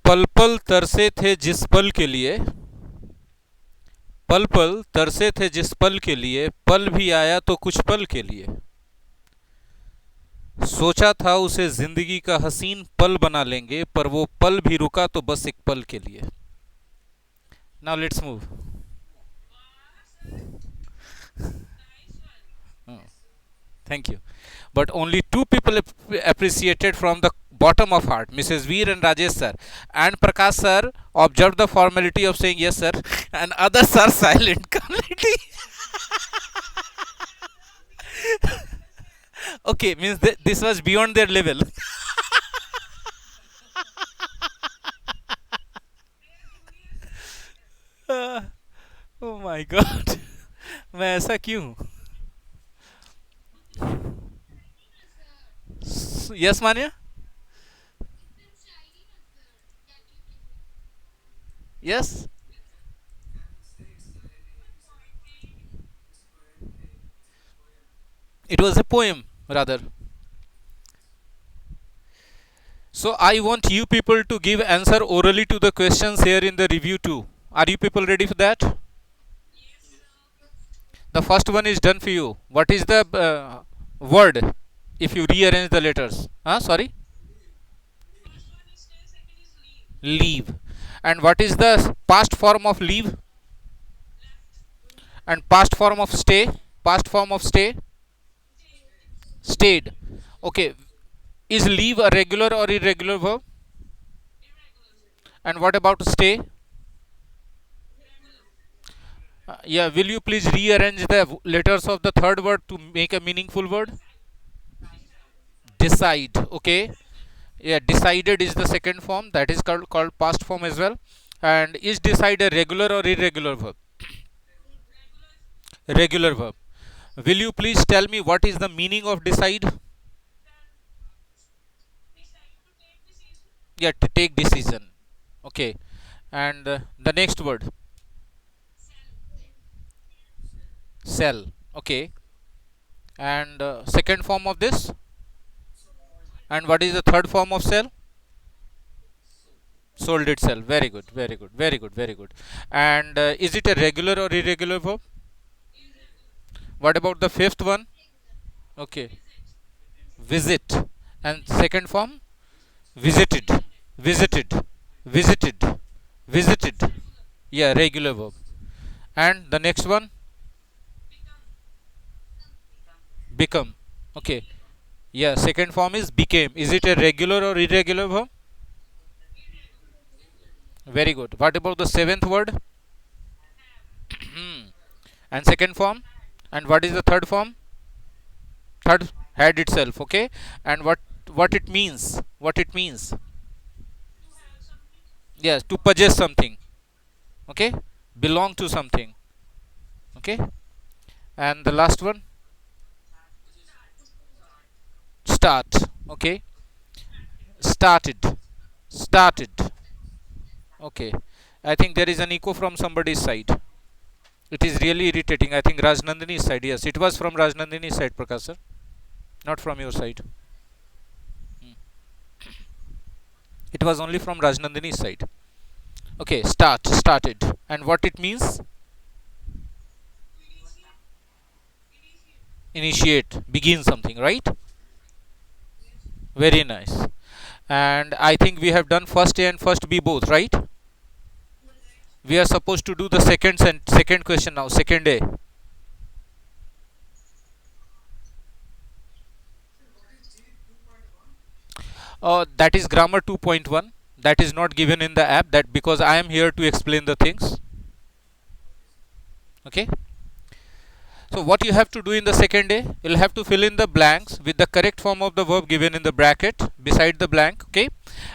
पल पल तरसे थे जिस पल के लिए, पल पल तरसे थे जिस पल के लिए, पल भी आया तो कुछ पल के लिए, सोचा था उसे जिंदगी का हसीन पल बना लेंगे, पर वो पल भी रुका तो बस एक पल के लिए. Now let's move. Thank you. But only two people appreciated from the bottom of heart, Mrs. Veer and Rajesh sir. And Prakash sir observed the formality of saying yes sir, and others are silent completely. Okay, means this was beyond their level. Oh my god. मैं ऐसा क्यों हूँ? Yes, Manya? Yes? It was a poem, rather. So I want you people to give answer orally to the questions here in the review too. Are you people ready for that? The first one is done for you. What is the word if you rearrange the letters? Sorry? Leave. And what is the past form of leave? And past form of stay? Past form of stay? Stayed. Okay. Is leave a regular or irregular verb? And what about stay? Yeah, will you please rearrange the letters of the third word to make a meaningful word? Decide. Okay. Yeah, decided is the second form, that is called past form as well. And is decide a regular or irregular verb? Regular verb. Will you please tell me what is the meaning of decide? Yeah, to take decision. Okay. And the next word? Sell. Okay. And second form of this? And what is the third form of sell? Sold itself. Very good, very good, very good, very good. And is it a regular or irregular verb? What about the fifth one? Okay. Visit. And second form? Visited. Visited. Visited. Visited. Yeah, regular verb. And the next one? Become. Okay. Yeah, second form is became. Is it a regular or irregular verb? Very good. What about the seventh word? And second form? And what is the third form? Third, had itself. Okay. And what it means? What it means? Yes, to possess something. Okay. Belong to something. Okay. And the last one? Start. Okay. Started. Started. Okay. I think there is an echo from somebody's side. It is really irritating. I think Rajnandini's side. Yes, it was from Rajnandini's side, Prakash sir. Not from your side. It was only from Rajnandini's side. Okay, start. Started. And what it means? Initiate. Begin something, right? Very nice. And I think we have done first A and first B both, right? We are supposed to do the second question now. Second A. That is grammar 2.1. That is not given in the app, that because I am here to explain the things. Okay. So what you have to do in the second A, you'll have to fill in the blanks with the correct form of the verb given in the bracket beside the blank. Okay.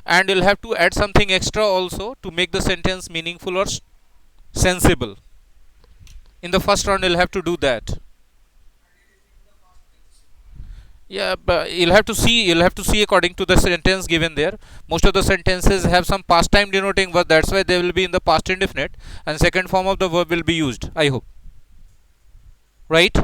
And you'll have to add something extra also to make the sentence meaningful or sensible. In the first round you'll have to do that. Yeah, but you'll have to see according to the sentence given there. Most of the sentences have some past time denoting verb, that's why they will be in the past indefinite, and second form of the verb will be used, I hope. Right?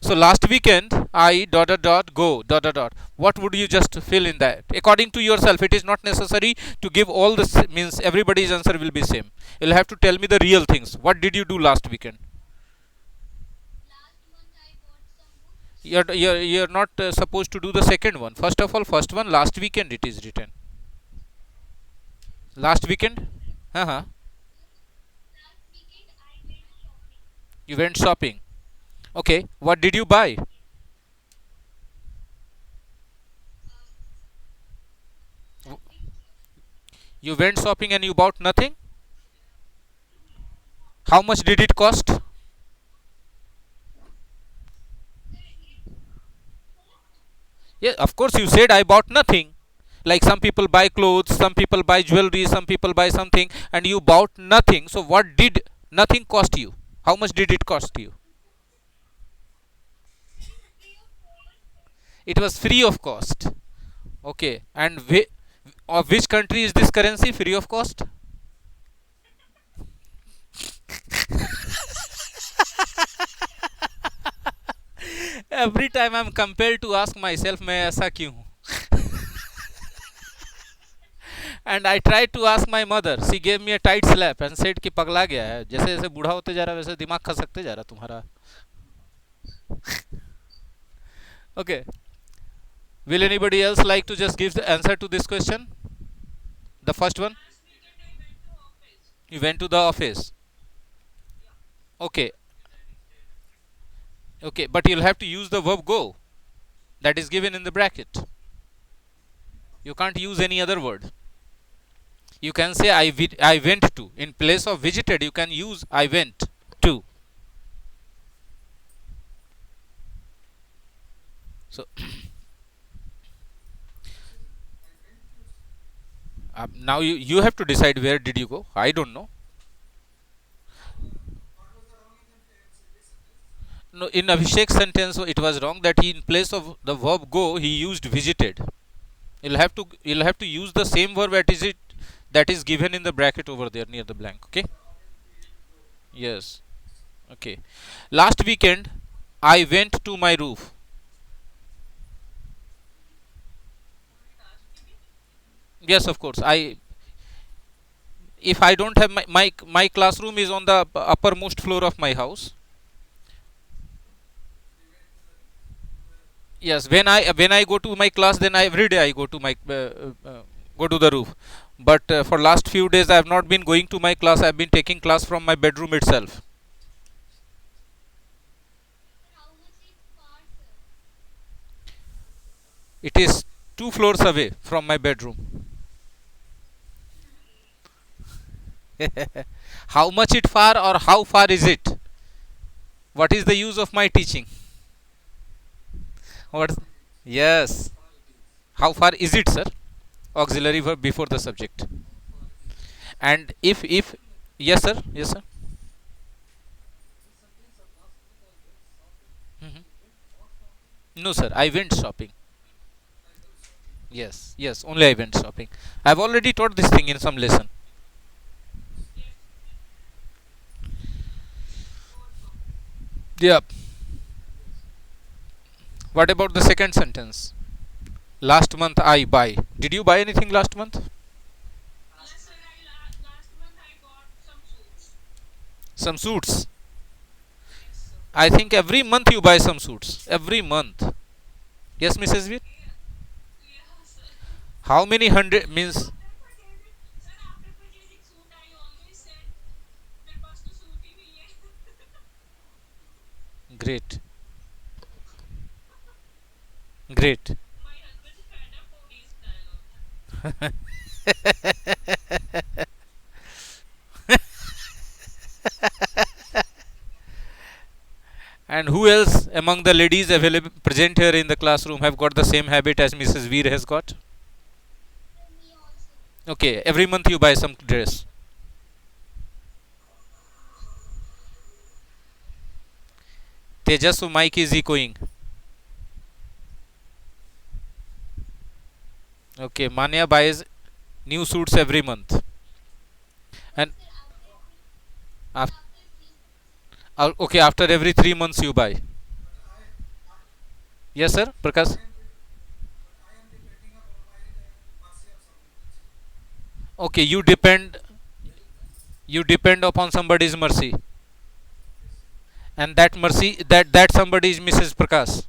So last weekend I dot dot dot go dot dot dot. What would you just fill in that according to yourself? It is not necessary to give all the means everybody's answer will be same. You'll have to tell me the real things. What did you do last weekend? You're not supposed to do the second one. First of all, first one last weekend it is written. Last weekend? Uh-huh. You went shopping. Okay. What did you buy? You went shopping and you bought nothing? How much did it cost? Yeah, of course you said I bought nothing. Like some people buy clothes, some people buy jewelry, some people buy something, and you bought nothing. So what did nothing cost you? How much did it cost you? It was free of cost. Okay. And of which country is this currency free of cost? Every time I'm compelled to ask myself मैं ऐसा क्यों हूँ? And I tried to ask my mother. She gave me a tight slap and said कि पगला गया है. जैसे जैसे बूढ़ा होते जा रहा वैसे दिमाग खसकते जा रहा तुम्हारा. Okay. Will anybody else like to just give the answer to this question? The first one. You went to the office. Okay. Okay, but you'll have to use the verb go. That is given in the bracket. You can't use any other word. You can say I went to. In place of visited, you can use I went to. So now you have to decide where did you go. I don't know. No, in Abhishek's sentence it was wrong that he in place of the verb go he used visited. You'll have to use the same verb that is given in the bracket over there near the blank. Okay. Yes. Okay. Last weekend I went to my roof. Yes, of course. If I don't have my classroom is on the uppermost floor of my house. Yes, when I go to my class, then every day I go to my go to the roof. But for last few days, I have not been going to my class. I have been taking class from my bedroom itself. It is 2 floors away from my bedroom. How much it far or how far is it? What is the use of my teaching? What? Yes. How far is it, sir? Auxiliary verb before the subject. And if yes, sir. Yes, sir. Mhm. No, sir. I went shopping. Yes. Yes. Only I went shopping. I have already taught this thing in some lesson. Yeah. What about the second sentence? Last month I buy. Did you buy anything last month? Some suits. I think every month you buy some suits. Every month. Yes, Mrs. V. How many hundred means? Great. Great. And who else among the ladies available present here in the classroom have got the same habit as Mrs. Veer has got? Okay, every month you buy some dress. Tejas, so Mike is echoing. Okay, Manya buys new suits every month. And okay, after every 3 months you buy. Yes, sir, Prakash. Okay, you depend upon somebody's mercy, and that mercy, that somebody is Mrs. Prakash.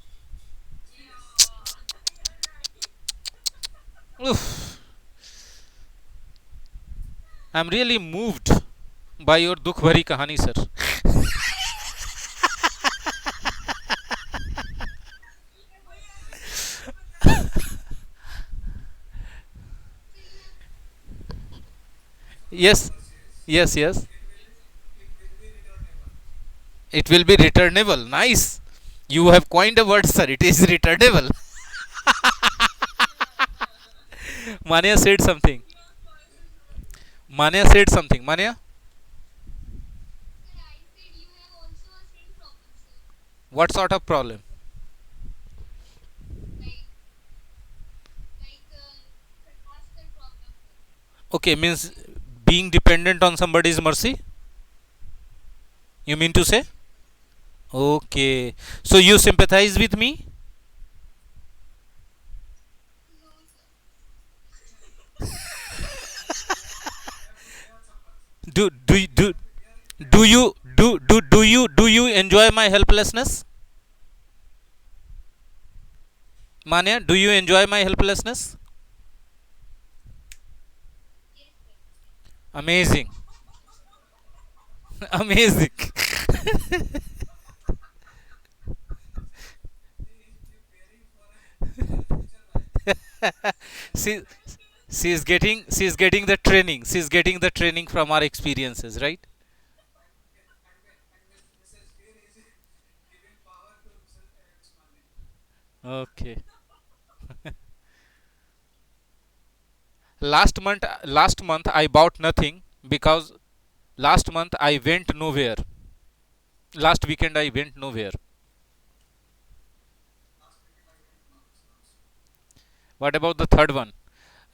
Oof, I'm really moved by your dukh bhari kahani, sir. Yes, yes, yes. It will be returnable. Nice. You have coined a word, sir. It is returnable. Mania said something. Mania said something. Mania, what sort of problem? Okay, means being dependent on somebody's mercy. You mean to say? Okay. So you sympathize with me? Do do you enjoy my helplessness? Mania, do you enjoy my helplessness? Amazing. Amazing. she she's getting the training. She's getting the training from our experiences, right? Okay. Last month I bought nothing because last month I went nowhere. Last weekend I went nowhere. What about the third one?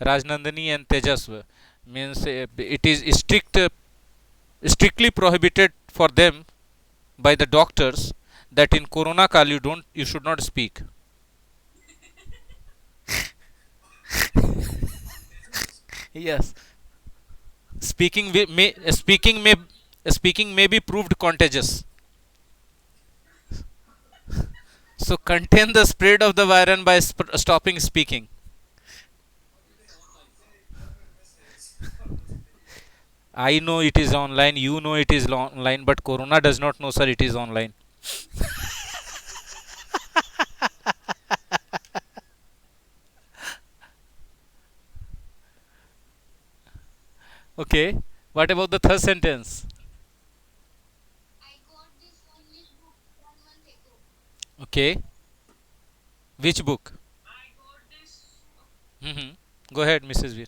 Rajnandani and Tejasva means it is strictly prohibited for them by the doctors that in Corona Kal you should not speak. Yes, speaking may be proved contagious. So contain the spread of the virus by stopping speaking. I know it is online. You know it is online, but Corona does not know, sir. It is online. Okay. What about the third sentence? Okay. Which book? Hmm. Go ahead, Mrs. V.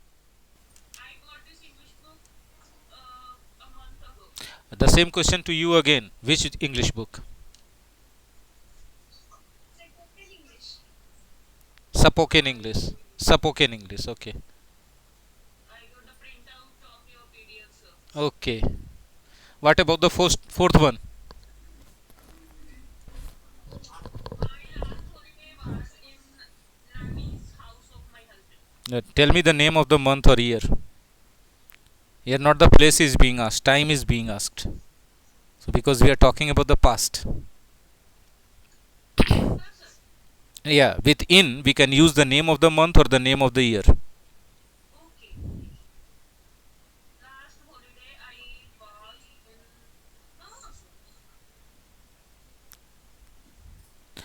The same question to you again. Which English book? Spoken English. Spoken English. Okay. Okay. What about the fourth one? Tell me the name of the month or year. Here, not the place is being asked. Time is being asked. So, because we are talking about the past. Yeah, within we can use the name of the month or the name of the year.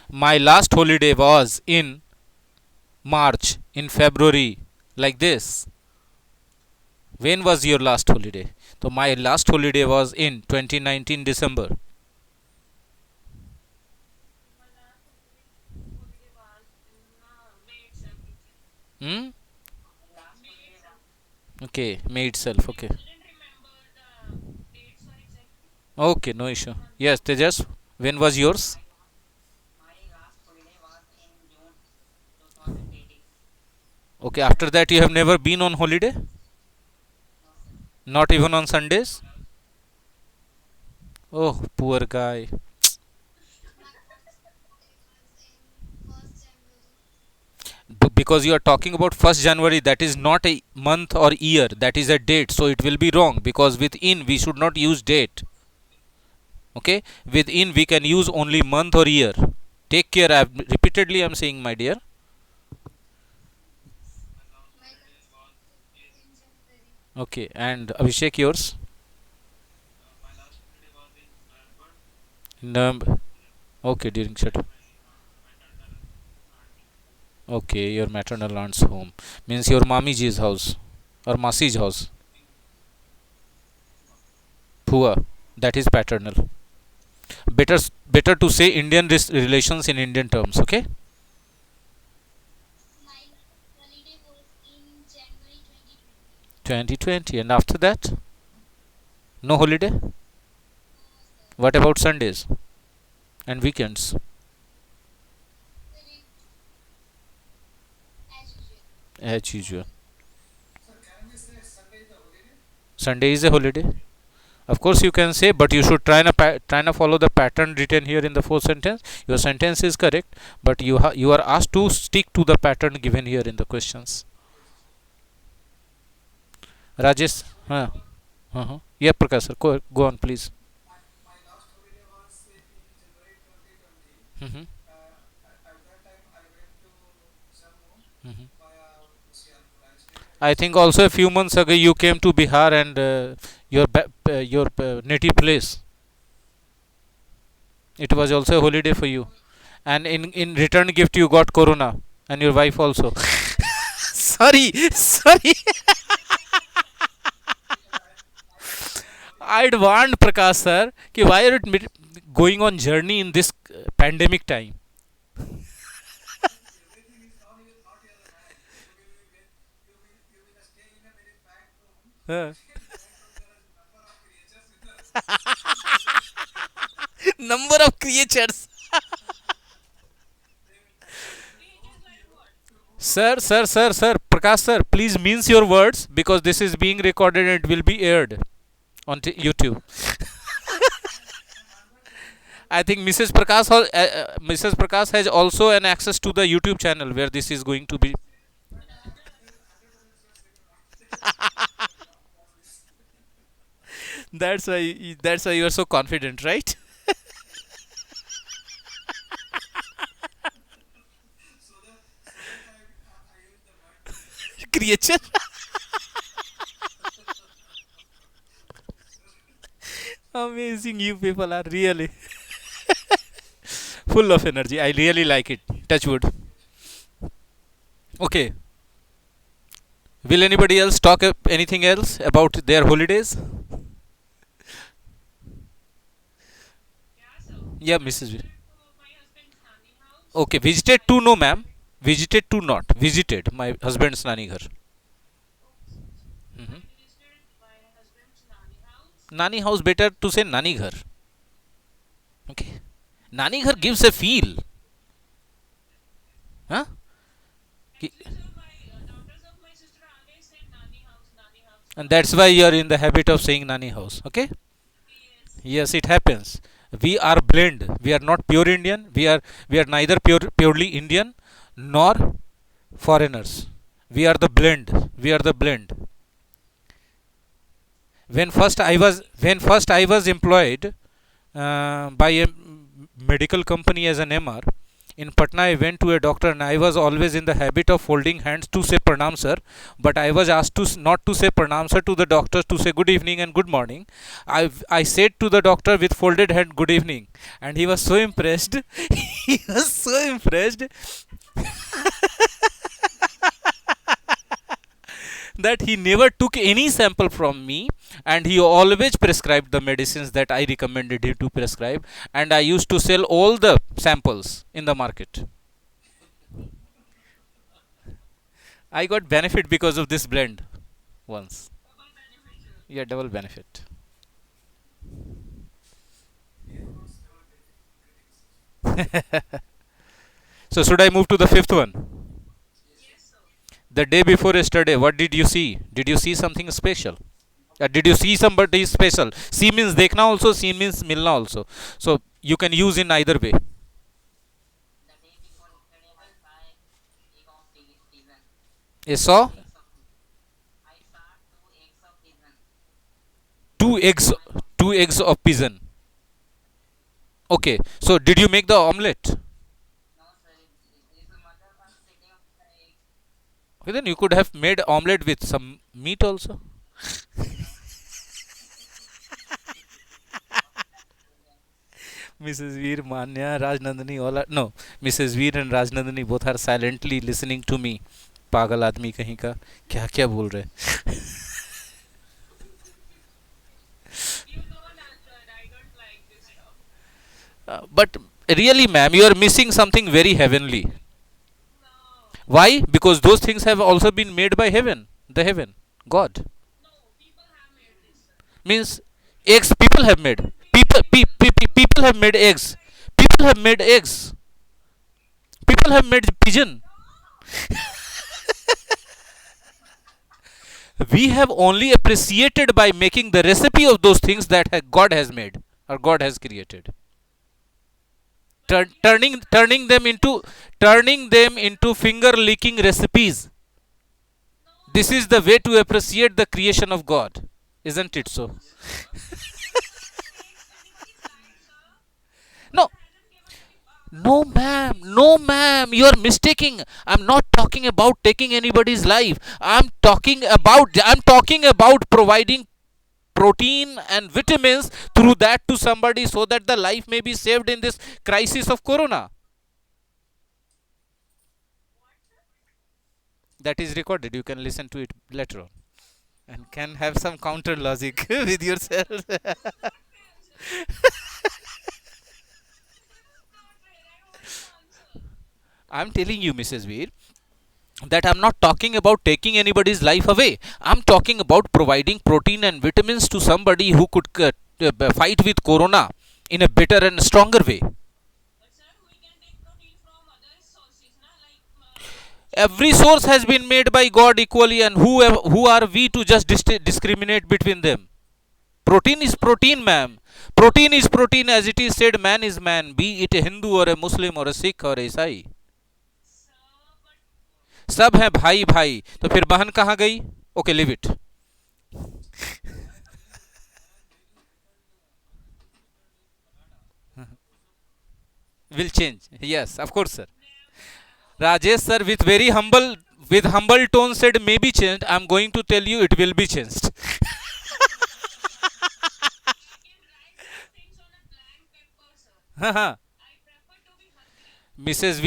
My last holiday was in March, in February, like this. When was your last holiday? So my last holiday was in 2019 December. Hmm? Okay, May itself. Okay. Okay, no issue. Yes, Tejas, when was yours? Okay, after that you have never been on holiday? Not even on Sundays? Oh, poor guy. Because you are talking about 1st January, that is not a month or year, that is a date, so it will be wrong, because within we should not use date. Okay, within we can use only month or year. Take care, I repeatedly I'm saying, my dear. Okay, and Abhishek, yours? November. Okay, during shuttle. Okay, your maternal aunt's home means your Mamiji's house or Masi's house. Phua, that is paternal. Better to say Indian relations in Indian terms. Okay. 2020, and after that, no holiday. What about Sundays and weekends? As usual. Sunday is a holiday. Of course, you can say, but you should try to follow the pattern written here in the fourth sentence. Your sentence is correct, but you are asked to stick to the pattern given here in the questions. Rajesh, yeah, Prakash sir, go on, please. Mm-hmm. Mm-hmm. I think also a few months ago you came to Bihar and your native place. It was also a holiday for you, and in return gift you got Corona and your wife also. Sorry, sorry. I'd warned Prakash sir कि why are you going on journey in this pandemic time. Uh, number of creatures. Sir, Prakash sir, please means your words, because this is being recorded and it will be aired on YouTube. I think Mrs. Prakash has also an access to the YouTube channel where this is going to be. That's why you are so confident, right? Creature. Amazing, you people are really full of energy. I really like it. Touch wood. Okay. Will anybody else talk anything else about their holidays? Yeah, Mrs. Okay, visited to, no ma'am. Visited to, not visited my husband's nani ghar. Mhm. Nani house, better to say nani ghar. Okay. Nani ghar gives a feel. Huh? Ki- And that's why you are in the habit of saying nani house. Okay? Yes, it happens. We are blend. We are not pure Indian. We are neither purely Indian nor foreigners. We are the blend. We are the blend. When first I was employed by a medical company as an MR in Patna, I went to a doctor and I was always in the habit of folding hands to say pranam sir, but I was asked to not to say pranam sir to the doctor, to say good evening and good morning. I said to the doctor with folded hand good evening, and he was so impressed. He was so impressed that he never took any sample from me, and he always prescribed the medicines that I recommended him to prescribe, and I used to sell all the samples in the market. I got benefit because of this blend once. Yeah, double benefit. So should I move to the fifth one? The day before yesterday, what did you see? Did you see something special? Did you see somebody special? See means dekhna also, see means milna also. So you can use in either way. A saw? Two eggs. Two eggs of pigeon. Okay. So did you make the omelette? Okay, then you could have made omelette with some meat also. Mrs. Veer, Manya, Rajnandani, all are, no. Mrs. Veer and Rajnandani both are silently listening to me. पागल आदमी कहीं का क्या क्या बोल रहे but really ma'am you are missing something very heavenly. Why? Because those things have also been made by heaven, the heaven, God. Means eggs people have made. People have made eggs. People have made eggs. People have made pigeon. We have only appreciated by making the recipe of those things that God has made or God has created. Turning them into finger licking recipes. This is the way to appreciate the creation of God, isn't it so? No, no, ma'am. No, ma'am. You are mistaking. I'm not talking about taking anybody's life. I'm talking about providing protein and vitamins through that to somebody so that the life may be saved in this crisis of corona. That is recorded. You can listen to it later on and can have some counter logic with yourself. I'm telling you, Mrs. Veer, that I'm not talking about taking anybody's life away. I'm talking about providing protein and vitamins to somebody who could fight with corona in a better and stronger way. Every source has been made by God equally, and who are we to just discriminate between them? Protein is protein, ma'am. Protein is protein, as it is said, man is man, be it a Hindu or a Muslim or a Sikh or a Isai. सब है भाई भाई तो फिर बहन कहाँ गई? Okay live it. Will change. Yes, of course, sir. Rajesh sir with humble tone said maybe changed. I'm going to tell you it will be changed. Mrs.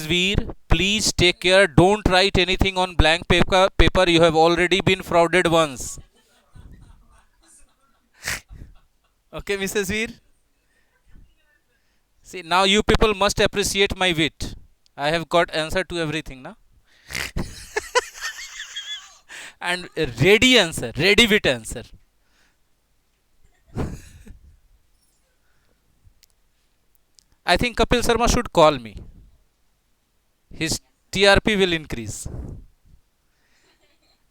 Veer, please take care. Don't write anything on blank paper. You have already been frauded once. Okay, Mrs. Veer. See, now you people must appreciate my wit. I have got answer to everything now. And ready answer, ready wit answer. I think Kapil Sharma should call me. His TRP will increase.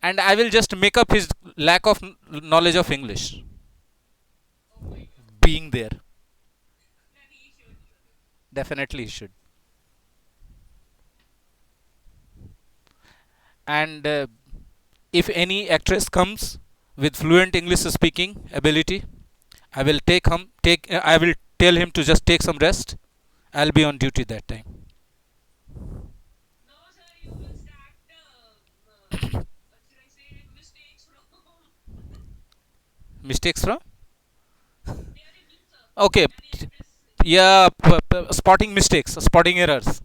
And I will just make up his lack of knowledge of English. Being there. Definitely he should. And if any actress comes with fluent English speaking ability, I will tell him to just take some rest. I'll be on duty that time. Mistakes from? Okay. Yeah, spotting mistakes, spotting errors.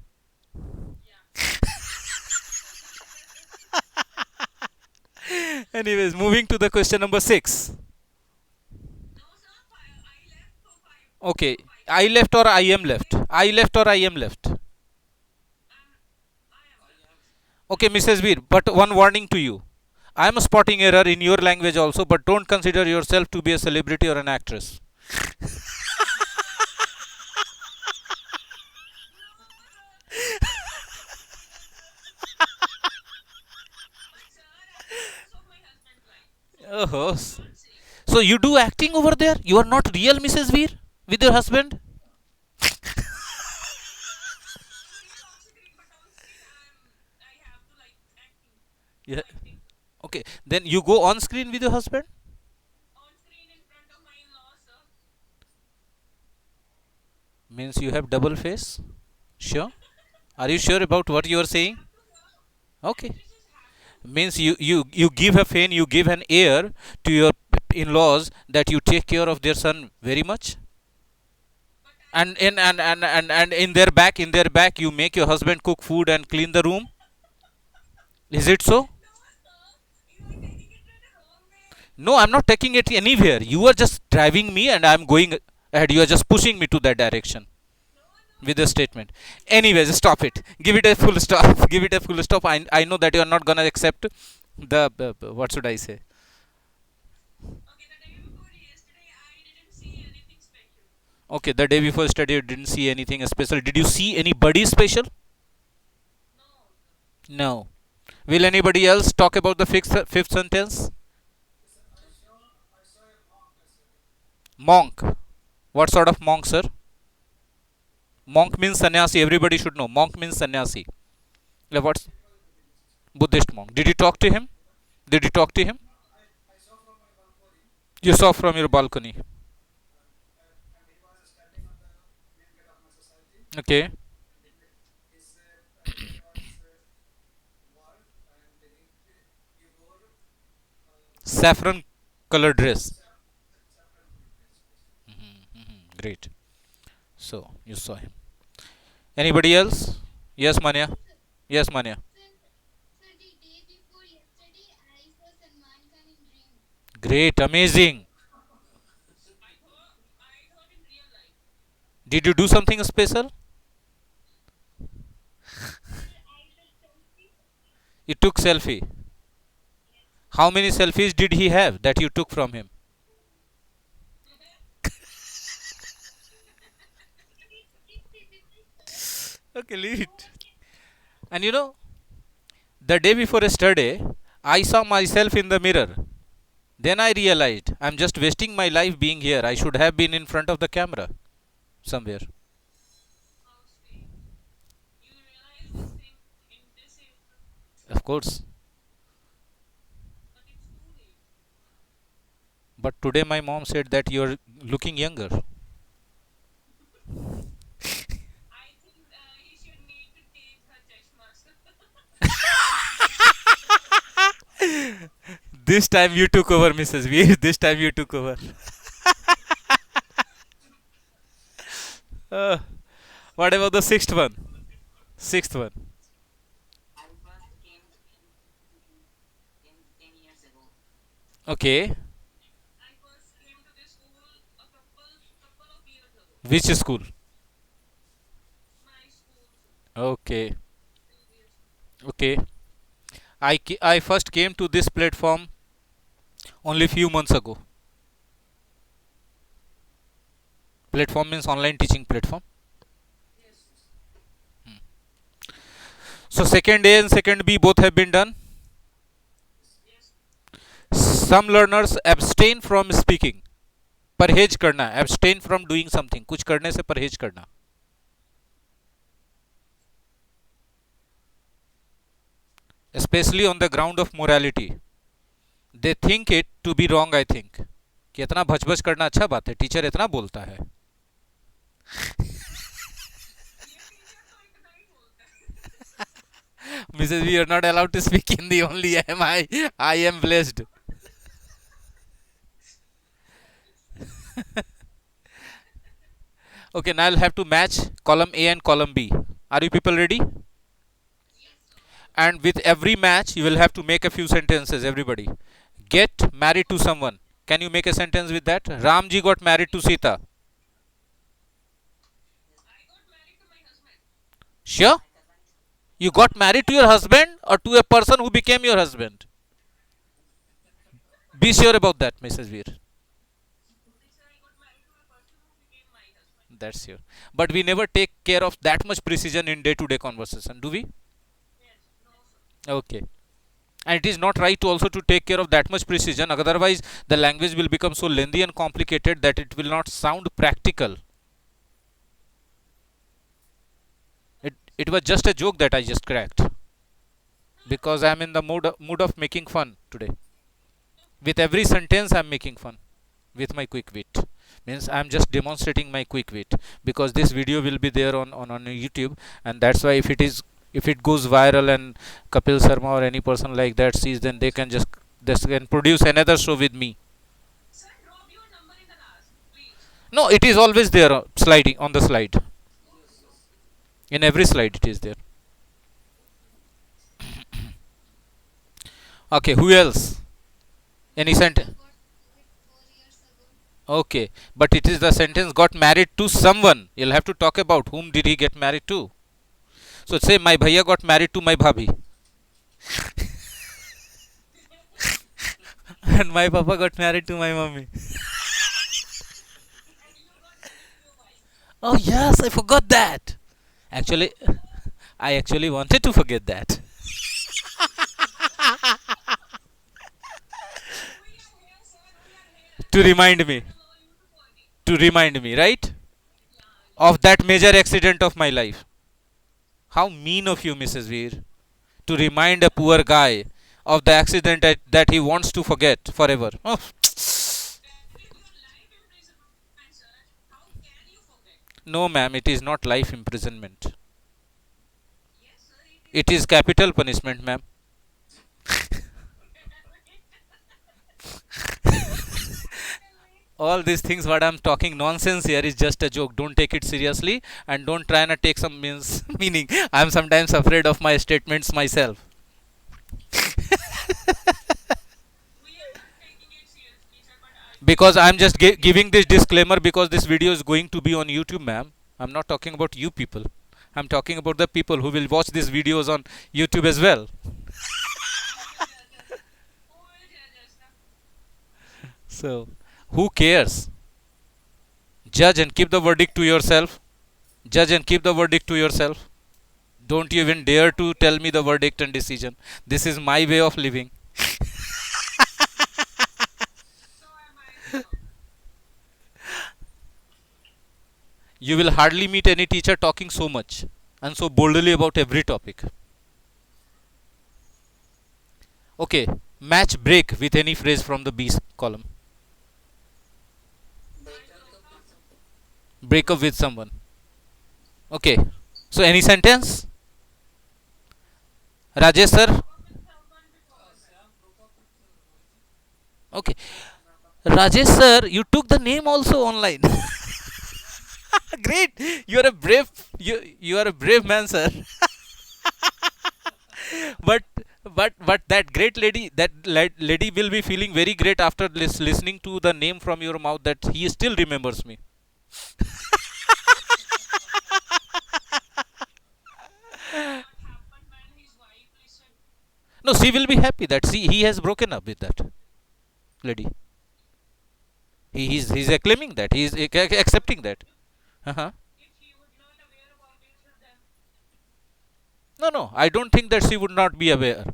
Anyways, moving to the question number 6. Okay, I left or I am left? I left or I am left? Okay, Mrs. Veer, but one warning to you. I am spotting error in your language also, but don't consider yourself to be a celebrity or an actress. Oh, so you do acting over there? You are not real Mrs. Veer with your husband? Yeah. Okay. Then you go on screen with your husband? Means you have double face? Sure. Are you sure about what you are saying? Okay. Means you give a fan, you give an air to your in-laws that you take care of their son very much, and in their back you make your husband cook food and clean the room. Is it so? No, I'm not taking it anywhere. You are just driving me and I'm going ahead. You are just pushing me to that direction with a statement. Anyways, stop it. Give it a full stop. Give it a full stop. I know that you are not gonna accept the what should I say? Okay, the day before yesterday you didn't see anything special. Did you see anybody special? No. Will anybody else talk about the fifth sentence? Monk. What sort of monk, sir? Monk means sannyasi. Everybody should know. Monk means sannyasi. What's Buddhist monk? Did you talk to him? Did you talk to him? You saw from your balcony. Okay. Saffron colored dress. Great. So you saw him. Anybody else? Yes, Manya. Yes, Manya. Great. Amazing. Did you do something special? You took selfie. How many selfies did he have that you took from him? Okay, leave it. And the day before yesterday, I saw myself in the mirror. Then I realized I'm just wasting my life being here. I should have been in front of the camera somewhere. Of course. But today my mom said that you're looking younger. This time you took over, Mrs. Veer. This time you took over. Uh, what about the sixth one? Sixth one. Okay. Which school? Okay. Okay. I first came to this platform only few months ago. Platform means online teaching platform. So second A and second B both have been done. Some learners abstain from speaking. परहेज करना, abstain from doing something, कुछ करने से परहेज करना. Especially on the ground of morality. They think it to be wrong, I think. कि इतना भच करना अच्छा बात है, टीचर इतना बोलता है. Mrs. We are not allowed to speak Hindi, only I am blessed. Okay, now I'll have to match column A and column B. Are you people ready? And with every match, you will have to make a few sentences, everybody. Get married to someone. Can you make a sentence with that? Ramji got married to Sita. Sure? You got married to your husband or to a person who became your husband? Be sure about that, Mrs. Veer. That's sure. But we never take care of that much precision in day to day conversation, do we? Okay. And it is not right also to take care of that much precision, otherwise the language will become so lengthy and complicated that it will not sound practical. It was just a joke that I just cracked. because I'm in the mood of making fun today. With every sentence, I'm making fun with my quick wit. Means I'm just demonstrating my quick wit, because this video will be there on YouTube, and that's why if it goes viral and Kapil Sharma or any person like that sees, then they can just this can produce another show with me. No, it is always there, sliding on the slide. In every slide, it is there. Okay, who else? Any sentence? Okay, but it is the sentence got married to someone. You'll have to talk about whom did he get married to. So say my bhaiya got married to my bhabhi, and my papa got married to my mummy. Oh yes, I forgot that. Actually, I actually wanted to forget that. To remind me, right? Of that major accident of my life. How mean of you, Mrs. Veer, to remind a poor guy of the accident that he wants to forget forever. Oh. No, ma'am, it is not life imprisonment. It is capital punishment, ma'am. All these things what I'm talking nonsense here is just a joke. Don't take it seriously, and don't try and take some means meaning. I'm sometimes afraid of my statements myself. Because I'm just giving this disclaimer because this video is going to be on YouTube, ma'am. I'm not talking about you people. I'm talking about the people who will watch these videos on YouTube as well. So, who cares? Judge and keep the verdict to yourself. Judge and keep the verdict to yourself. Don't you even dare to tell me the verdict and decision. This is my way of living. You will hardly meet any teacher talking so much and so boldly about every topic. Okay, match break with any phrase from the B column. Break up with someone. Okay, so any sentence? Rajesh sir? Okay. Rajesh sir, you took the name also online. Great. You are a brave you are a brave man, sir. but but that great lady, lady will be feeling very great after listening to the name from your mouth, that he still remembers me. No, she will be happy that he has broken up with that lady. He's acclaiming that. He's accepting that. Uh-huh. No, no, I don't think that she would not be aware.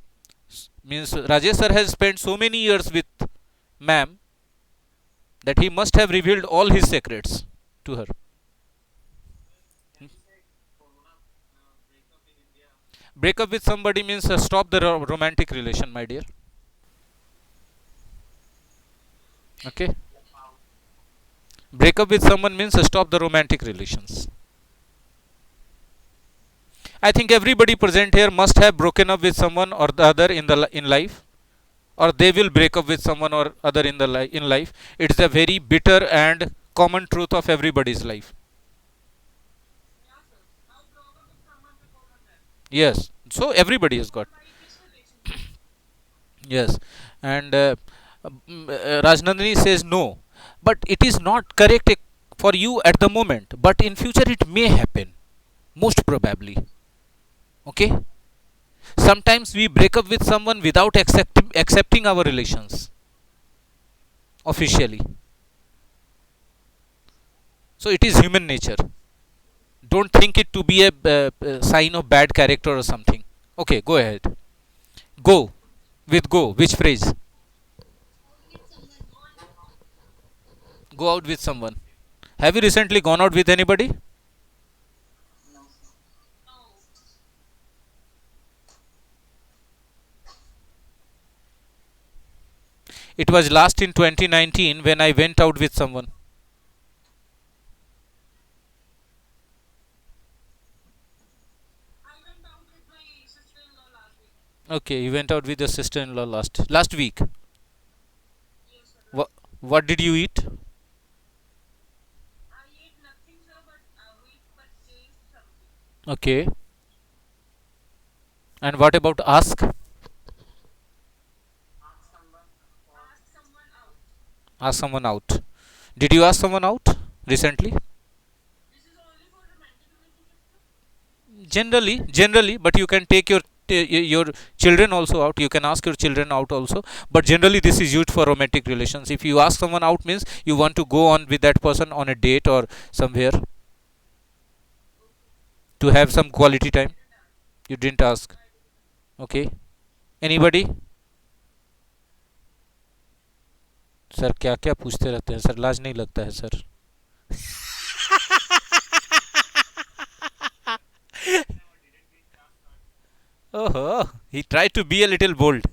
Means Rajesh sir has spent so many years with ma'am that he must have revealed all his secrets to her. Break up with somebody means stop the romantic relation, my dear. Okay. Break up with someone means stop the romantic relations. I think everybody present here must have broken up with someone or the other in life, or they will break up with someone or other in life. It's a very bitter and common truth of everybody's life. Yes. So everybody has got. Yes. And Rajnandini says no, but it is not correct for you at the moment. But in future it may happen, most probably. Okay. Sometimes we break up with someone without accepting our relations officially. So it is human nature. Don't think it to be a sign of bad character or something. Okay, go ahead. Go. With go. Which phrase? Go out with someone. Have you recently gone out with anybody? It was last in 2019 when I went out with someone. Okay, you went out with your sister-in-law last week. What what did you eat? Okay. And what about ask? Ask someone out. Did you ask someone out recently? Generally, but you can take your children also out. You can ask your children out also. But generally, this is used for romantic relations. If you ask someone out, means you want to go on with that person on a date or somewhere to have some quality time. You didn't ask. Okay. Anybody? Sir क्या क्या पूछते रहते हैं sir, लाज नहीं लगता है sir? Oh, he tried to be a little bold.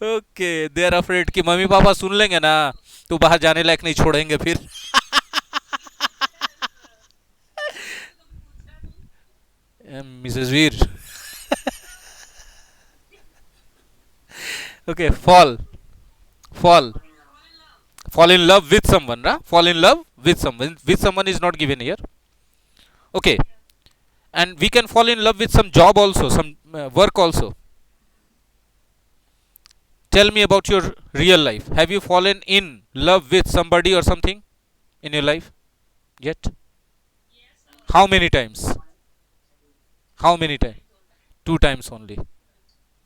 Okay, they are afraid कि मम्मी पापा सुन लेंगे ना तो बाहर जाने लायक नहीं छोड़ेंगे फिर. Mrs Veer. Okay, fall fall in love with someone, right? Fall in love with someone is not given here. Okay, and we can fall in love with some job also, some work also. Tell me about your real life. Have you fallen in love with somebody or something in your life yet? How many times? How many times? Two times only.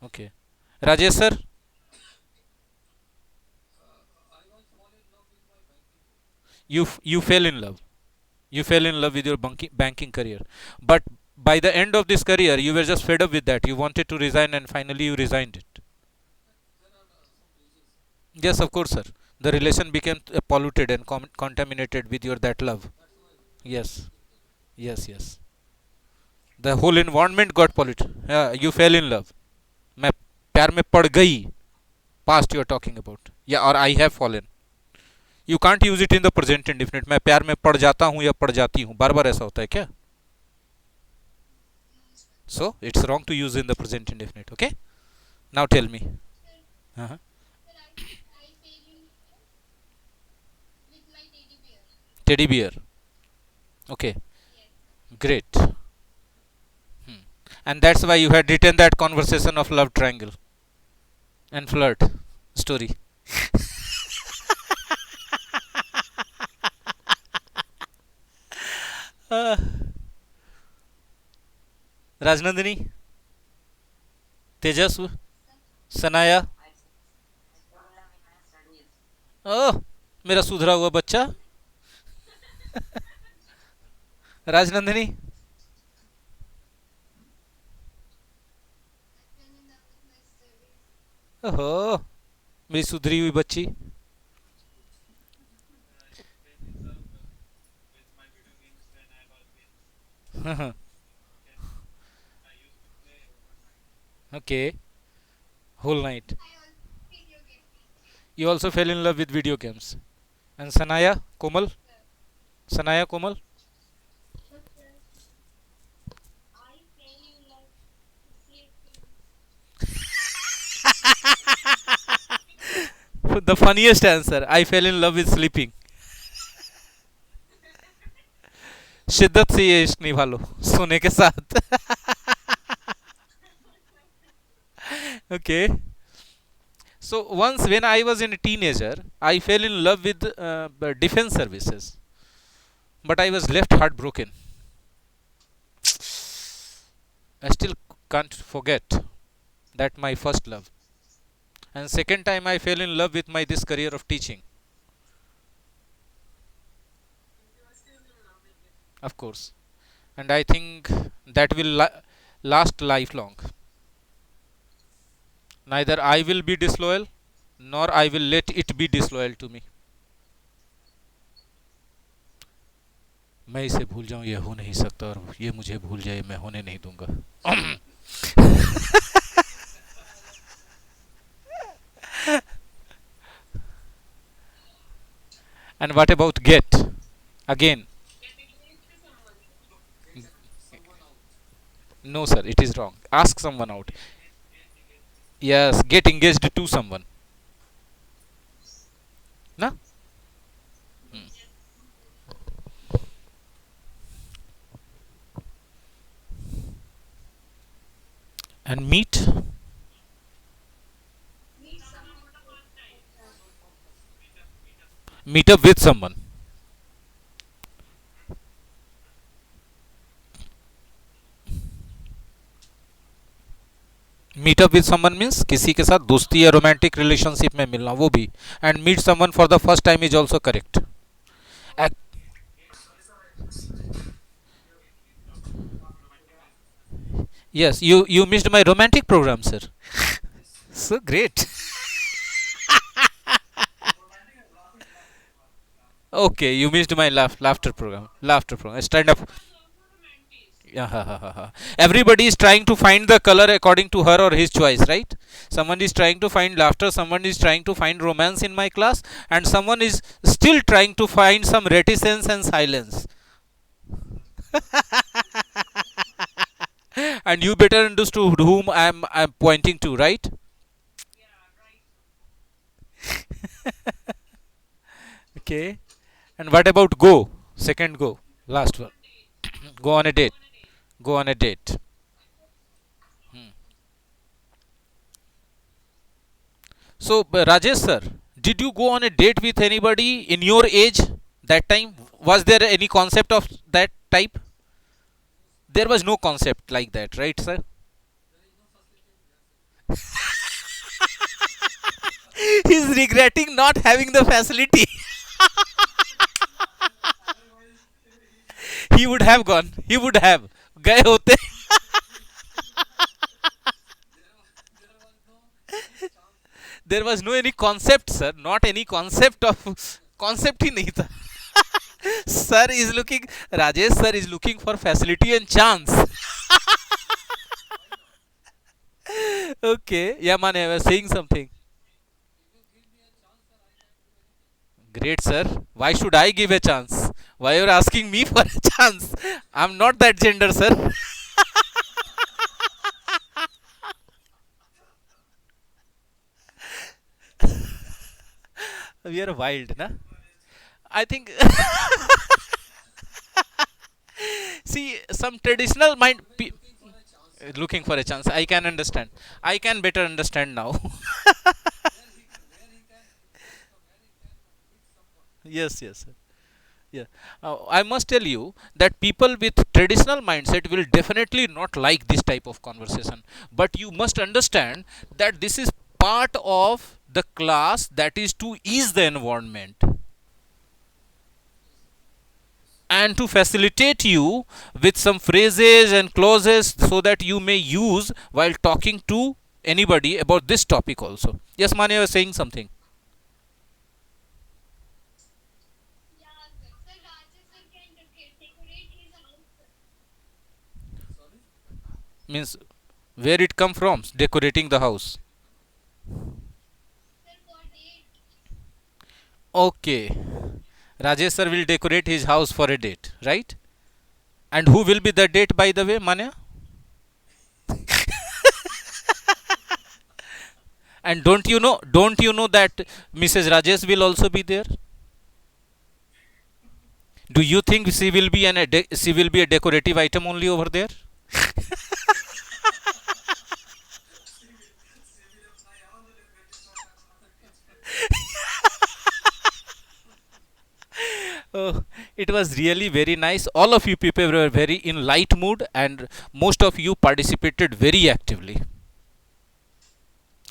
Okay. Rajesh sir, you fell in love. You fell in love with your banking career, but by the end of this career, you were just fed up with that. You wanted to resign, and finally you resigned it. Yes, of course, sir. The relation became polluted and contaminated with your that love. Yes, yes. The whole environment got polluted. Yeah, you fell in love. मैं प्यार में पड़ गई. Past you are talking about. Yeah, or I have fallen. You can't use it in the present indefinite. मैं प्यार में पड़ जाता हूँ या पड़ जाती हूँ. बार बार ऐसा होता है क्या? So it's wrong to use in the present indefinite. Okay. Now tell me. Uh-huh. Teddy bear. Okay. Great. And that's why you had written that conversation of love triangle and flirt story. uh, Rajnandini, Tejasv, Sanaya. ओह, मेरा सुधरा हुआ बच्चा. राजनंदिनी. ओहो, मेरी सुधरी हुई बच्ची. Okay, whole night. You also fell in love with video games. And Sanaya, Komal? Sanaya, Komal? The funniest answer, I fell in love with sleeping. शिद्दत से ये इश्क निभा लो सोने के साथ. Okay. So once when I was in a teenager, I fell in love with defense services, but I was left heartbroken. I still can't forget that my first love. And second time I fell in love with my this career of teaching. Of course. And I think that will last lifelong. Neither I will be disloyal nor I will let it be disloyal to me. मैं इसे भूल जाऊं ये हो नहीं सकता और ये मुझे भूल जाए मैं होने नहीं दूंगा. And what about get? Again, no, sir, it is wrong. Ask someone out. Yes, get engaged to someone. Na? Hmm. And meet? Meet up with someone. Meet up with someone means किसी के साथ दोस्ती या romantic relationship में मिलना, वो भी. And meet someone for the first time is also correct. Yes, you missed my romantic program, sir. So great. Okay, you missed my laughter program. Laughter program. Stand up. Yeah, ha, ha, ha, ha. Everybody is trying to find the color according to her or his choice, right? Someone is trying to find laughter, someone is trying to find romance in my class, and someone is still trying to find some reticence and silence. And you better understood whom I'm pointing to, right? Okay. And what about go? Second go. Last one. Go on a date. Go on a date. Hmm. So, Rajesh sir, did you go on a date with anybody in your age that time? Was there any concept of that type? There was no concept like that, right, sir? He's regretting not having the facility. He would have gone. He would have. गए होते. There was no any concept, sir. Not any concept of concept ही नहीं था. Sir is looking. Rajesh sir is looking for facility and chance. Okay. Yeah, man, I was saying something. Great, sir. Why should I give a chance? Why you're asking me for a chance? I'm not that gender, sir. We are wild, na? I think. See, some traditional mind. Looking for a chance. I can understand. I can better understand now. Yes, yes, sir. Yeah. I must tell you that people with traditional mindset will definitely not like this type of conversation. But you must understand that this is part of the class, that is to ease the environment and to facilitate you with some phrases and clauses so that you may use while talking to anybody about this topic also. Yes, Manya was saying something. Means where it come from? Decorating the house. Okay. Rajesh sir will decorate his house for a date, right? And who will be the date, by the way, Manya? And don't you know that Mrs. Rajesh will also be there? Do you think she will be a decorative item only over there? Oh, it was really very nice. All of you people were very in light mood, and most of you participated very actively.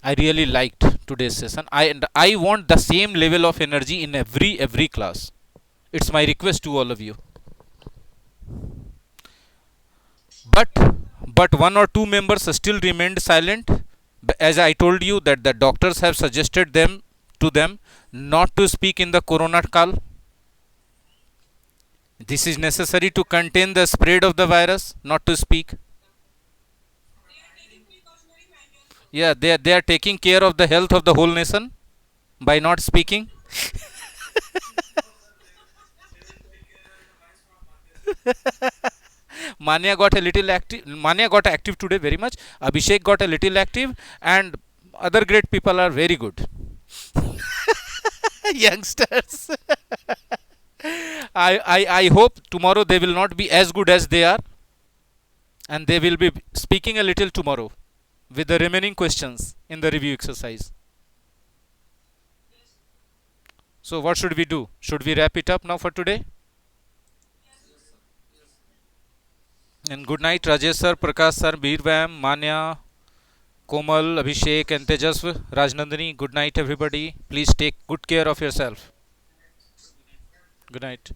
I really liked today's session. I want the same level of energy in every class. It's my request to all of you. But one or two members still remained silent, as I told you that the doctors have suggested them not to speak in the corona call. This is necessary to contain the spread of the virus, not to speak. Yeah, they are taking care of the health of the whole nation by not speaking. Manya got a little active. Manya got active today very much. Abhishek got a little active, and other great people are very good. Youngsters. I hope tomorrow they will not be as good as they are, and they will be speaking a little tomorrow with the remaining questions in the review exercise. So, what should we do? Should we wrap it up now for today? And good night, Rajesh sir, Prakash sir, Veervam, Manya, Komal, Abhishek, and Tejasv, Rajnandani. Good night, everybody. Please take good care of yourself. Good night.